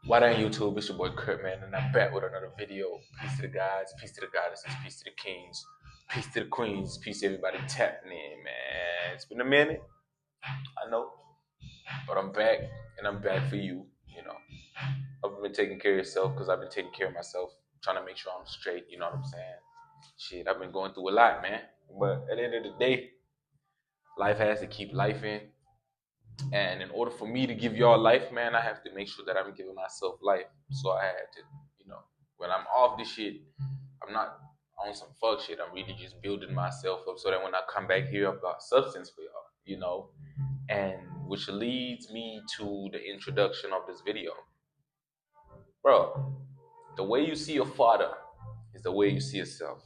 What on YouTube? It's your boy Kurt, man, and I'm back with another video. Peace to the guys, peace to the goddesses, peace to the kings, peace to the queens, peace to everybody tapping in, man. It's been a minute, I know, but I'm back, and I'm back for you. You know, I've been taking care of yourself because I've been taking care of myself, trying to make sure I'm straight. You know what I'm saying? Shit, I've been going through a lot, man. But at the end of the day, life has to keep life in. And in order for me to give y'all life, man, I have to make sure that I'm giving myself life. So I had to, when I'm off this shit, I'm not on some fuck shit. I'm really just building myself up so that when I come back here, I've got substance for y'all. And which leads me to the introduction of this video. Bro, the way you see your father is the way you see yourself.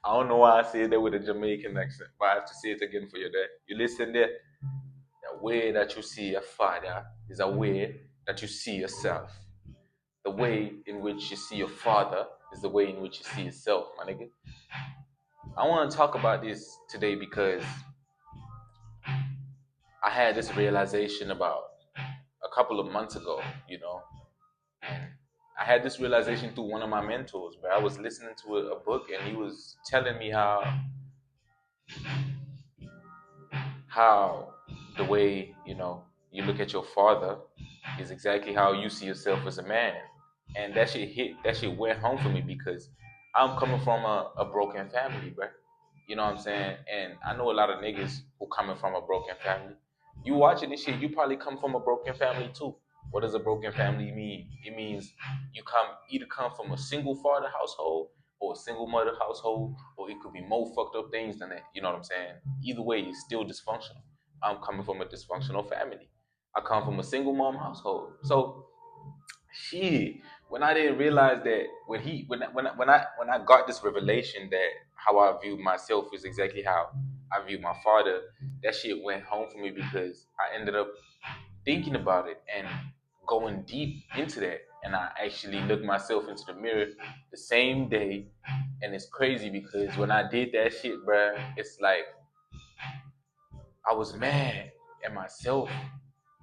I don't know why I said that with a Jamaican accent, but I have to say it again for you there. You listen there? The way that you see your father is a way that you see yourself. The way in which you see your father is the way in which you see yourself, my nigga. I want to talk about this today because I had this realization about a couple of months ago. And I had this realization through one of my mentors, but I was listening to a book and he was telling me how the way, you look at your father is exactly how you see yourself as a man. And that shit went home for me because I'm coming from a broken family, bro. You know what I'm saying? And I know a lot of niggas who coming from a broken family. You watching this shit, you probably come from a broken family too. What does a broken family mean? It means you either come from a single father household or a single mother household, or it could be more fucked up things than that. You know what I'm saying? Either way, it's still dysfunctional. I'm coming from a dysfunctional family. I come from a single mom household. So shit, when I didn't realize that when I got this revelation that how I view myself is exactly how I view my father, that shit went home for me because I ended up thinking about it and going deep into that. And I actually looked myself into the mirror the same day. And it's crazy because when I did that shit, bruh, it's like I was mad at myself,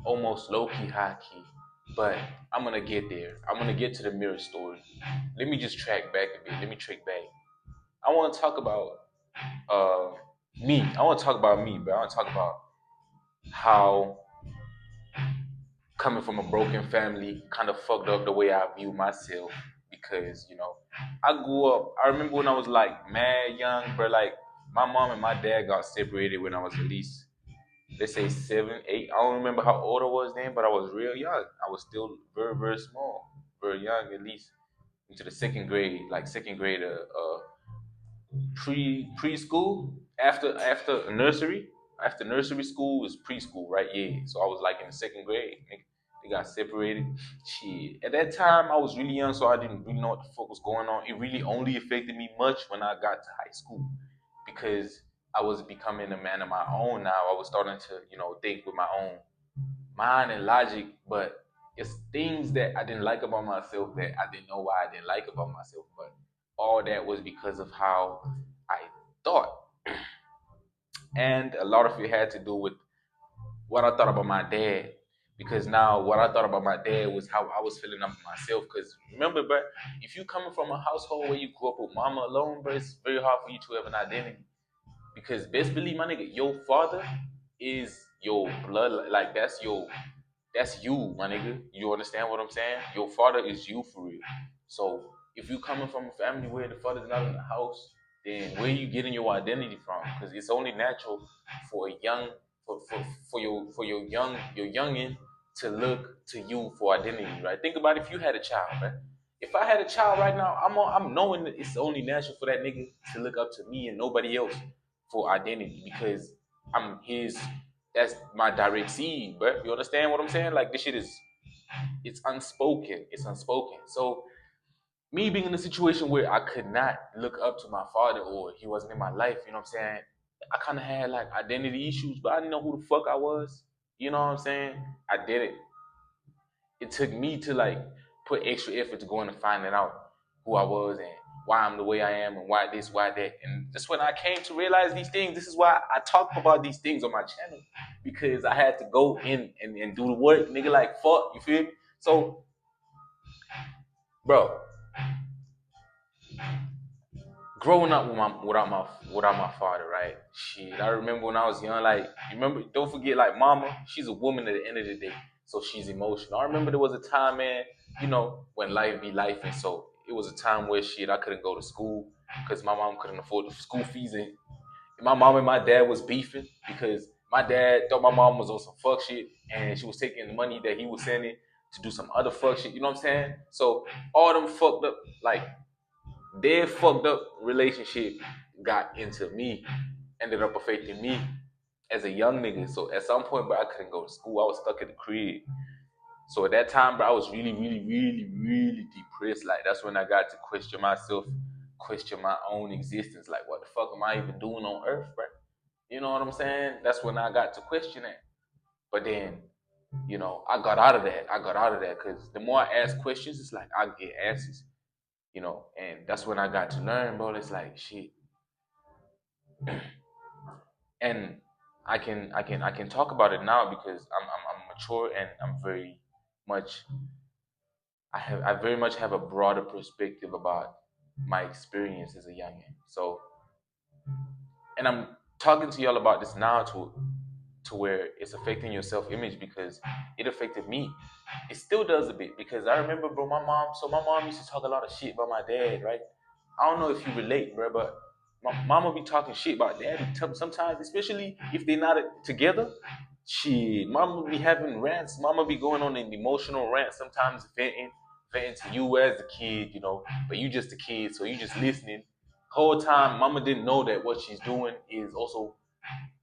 almost low key, high key. But I'm gonna get there. I'm gonna get to the mirror story. Let me just track back a bit. Let me track back. I want to talk about uh me. I want to talk about me, but I want to talk about how coming from a broken family kind of fucked up the way I view myself because I grew up. I remember when I was like mad young, but like my mom and my dad got separated when I was at least, let's say 7, 8. I don't remember how old I was then, but I was real young. I was still very, very small, very young, at least into the second grade, like second grade, preschool. After nursery, after nursery school is preschool, right? Yeah. So I was like in the second grade. They got separated. Shit. At that time, I was really young, so I didn't really know what the fuck was going on. It really only affected me much when I got to high school because I was becoming a man of my own now. I was starting to, think with my own mind and logic, but it's things that I didn't like about myself that I didn't know why I didn't like about myself. But all that was because of how I thought. And a lot of it had to do with what I thought about my dad. Because now what I thought about my dad was how I was feeling about myself. Because remember, but if you coming from a household where you grew up with mama alone, but it's very hard for you to have an identity. Because best believe, my nigga, your father is your blood. Like that's you, my nigga. You understand what I'm saying? Your father is you for real. So if you coming from a family where the father's not in the house, then where you getting your identity from? Because it's only natural for a young for your youngin to look to you for identity, right? Think about if you had a child, right? If I had a child right now, I'm knowing that it's only natural for that nigga to look up to me and nobody else for identity because I'm his. That's my direct seed, bro. You understand what I'm saying? Like this shit is, it's unspoken. It's unspoken. So me being in a situation where I could not look up to my father or he wasn't in my life, you know what I'm saying? I kind of had like identity issues, but I didn't know who the fuck I was. You know what I'm saying? I did it. It took me to like put extra effort to go in and finding out who I was and why I'm the way I am and why this, why that. And that's when I came to realize these things. This is why I talk about these things on my channel because I had to go in and do the work, nigga. Like fuck, you feel me? So, bro, growing up without my father, right? Shit, I remember when I was young. Like, you remember? Don't forget, like, mama. She's a woman at the end of the day, so she's emotional. I remember there was a time, man. When life be life, and so it was a time where shit I couldn't go to school because my mom couldn't afford the school fees, and my mom and my dad was beefing because my dad thought my mom was on some fuck shit, and she was taking the money that he was sending to do some other fuck shit. You know what I'm saying? So all them fucked up, like their fucked up relationship got into me, ended up affecting me as a young nigga. So at some point, bro, I couldn't go to school. I was stuck at the crib. So at that time, bro, I was really, really, really, really depressed. Like that's when I got to question myself, question my own existence. Like, what the fuck am I even doing on earth, bro? You know what I'm saying? That's when I got to question it. But then, I got out of that. I got out of that because the more I ask questions, it's like I get answers. And that's when I got to learn, bro. It's like shit, and I can talk about it now because I'm mature and I'm very much I very much have a broader perspective about my experience as a youngin. So, and I'm talking to y'all about this now to where it's affecting your self image because it affected me. It still does a bit because I remember, bro, my mom used to talk a lot of shit about my dad, right? I don't know if you relate, bro, but my mama be talking shit about daddy sometimes, especially if they're not together. Shit, mama be having rants. Mama be going on an emotional rant, sometimes venting to you as the kid, but you just a kid, so you just listening. Whole time, mama didn't know that what she's doing is also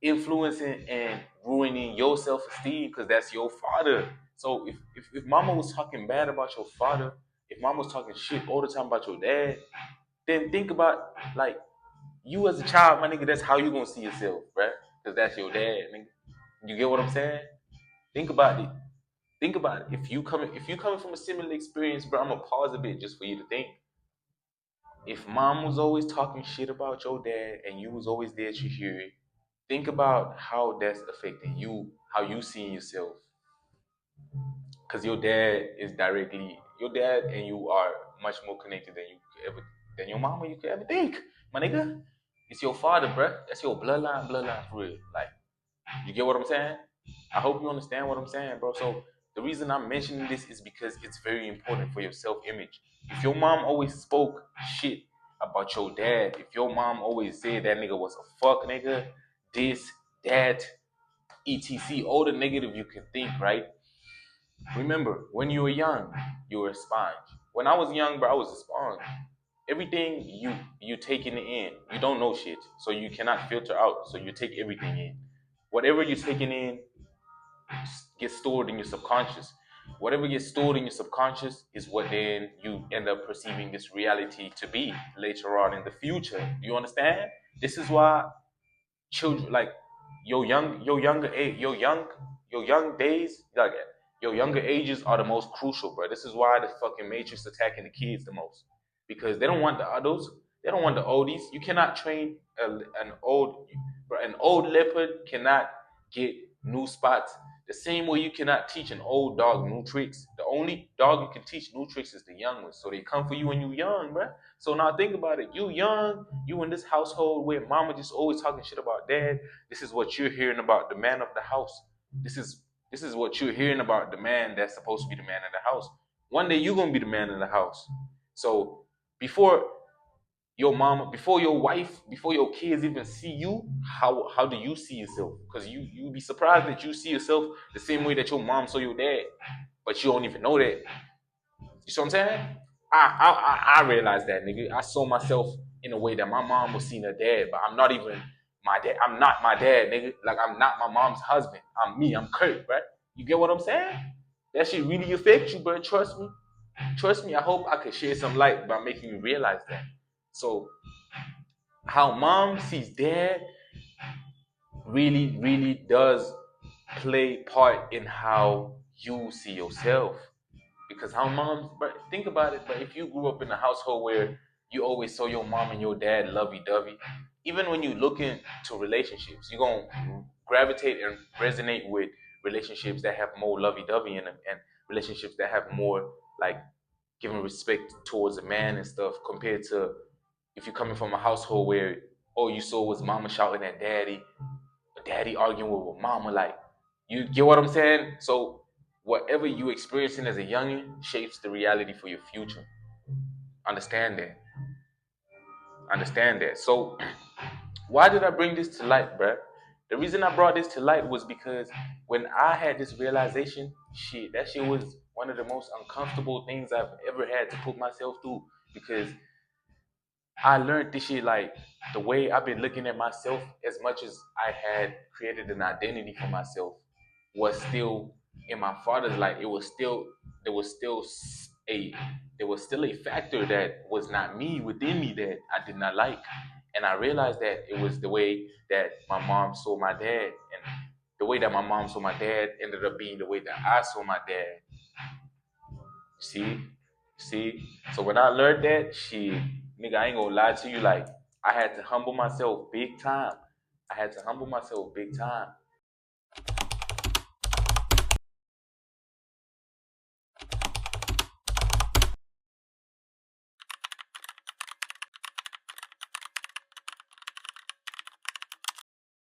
influencing and ruining your self esteem because that's your father. So if mama was talking bad about your father, if mama was talking shit all the time about your dad, then think about like you as a child, my nigga, that's how you gonna see yourself, right? Because that's your dad, nigga. You get what I'm saying? Think about it. Think about it. If you coming from a similar experience, bro, I'm gonna pause a bit just for you to think. If mom was always talking shit about your dad and you was always there to hear it, think about how that's affecting you, how you seeing yourself. Because your dad and you are much more connected than your mama you could ever think, my nigga. It's your father, bruh. That's your bloodline for real. Like, you get what I'm saying? I hope you understand what I'm saying, bro. So the reason I'm mentioning this is because it's very important for your self-image. If your mom always spoke shit about your dad, if your mom always said that nigga was a fuck nigga, this, that, etc, all the negative you can think, right? Remember, when you were young, you were a sponge. When I was young, bro, I was a sponge. Everything you taking it in. You don't know shit, so you cannot filter out. So you take everything in. Whatever you're taking in gets stored in your subconscious. Whatever gets stored in your subconscious is what then you end up perceiving this reality to be later on in the future. You understand? This is why children like your young days, like your younger ages are the most crucial, bro. This is why the fucking matrix attacking the kids the most, because they don't want the adults, they don't want the oldies. You cannot train an old leopard cannot get new spots the same way you cannot teach an old dog new tricks. The only dog you can teach new tricks is the young ones, so they come for you when you young, bro. So now think about it. You young, you in this household where mama just always talking shit about dad. This is what you're hearing about the man of the house. This is what you're hearing about the man that's supposed to be the man of the house. One day you're gonna be the man of the house. So before your mama, before your wife, before your kids even see you, how do you see yourself? Because you be surprised that you see yourself the same way that your mom saw your dad, but you don't even know that. You see what I'm saying? I realized that, nigga. I saw myself in a way that my mom was seeing her dad, but I'm not even my dad. I'm not my dad, nigga. Like, I'm not my mom's husband. I'm me. I'm Kurt, right? You get what I'm saying? That shit really affects you, bro. Trust me. Trust me. I hope I could share some light by making you realize that. So, how mom sees dad really, really does play part in how you see yourself. Because how moms, but think about it, but if you grew up in a household where You always saw your mom and your dad lovey dovey. Even when you look into relationships, you're gonna gravitate and resonate with relationships that have more lovey dovey in them, and relationships that have more like giving respect towards a man and stuff, compared to if you're coming from a household where all you saw was mama shouting at daddy, daddy arguing with mama. Like, you get what I'm saying? So whatever you experiencing as a youngin shapes the reality for your future. Understand that. Understand that. So why did I bring this to light, bruh? The reason I brought this to light was because when I had this realization, shit, that shit was one of the most uncomfortable things I've ever had to put myself through, because I learned this shit like the way I've been looking at myself, as much as I had created an identity for myself, was still in my father's life. It was still there was still a there was still a factor that was not me within me that I did not like. And I realized that it was the way that my mom saw my dad, and the way that my mom saw my dad ended up being the way that I saw my dad. See, see. So when I learned that shit, nigga, I ain't gonna lie to you. Like, I had to humble myself big time. I had to humble myself big time.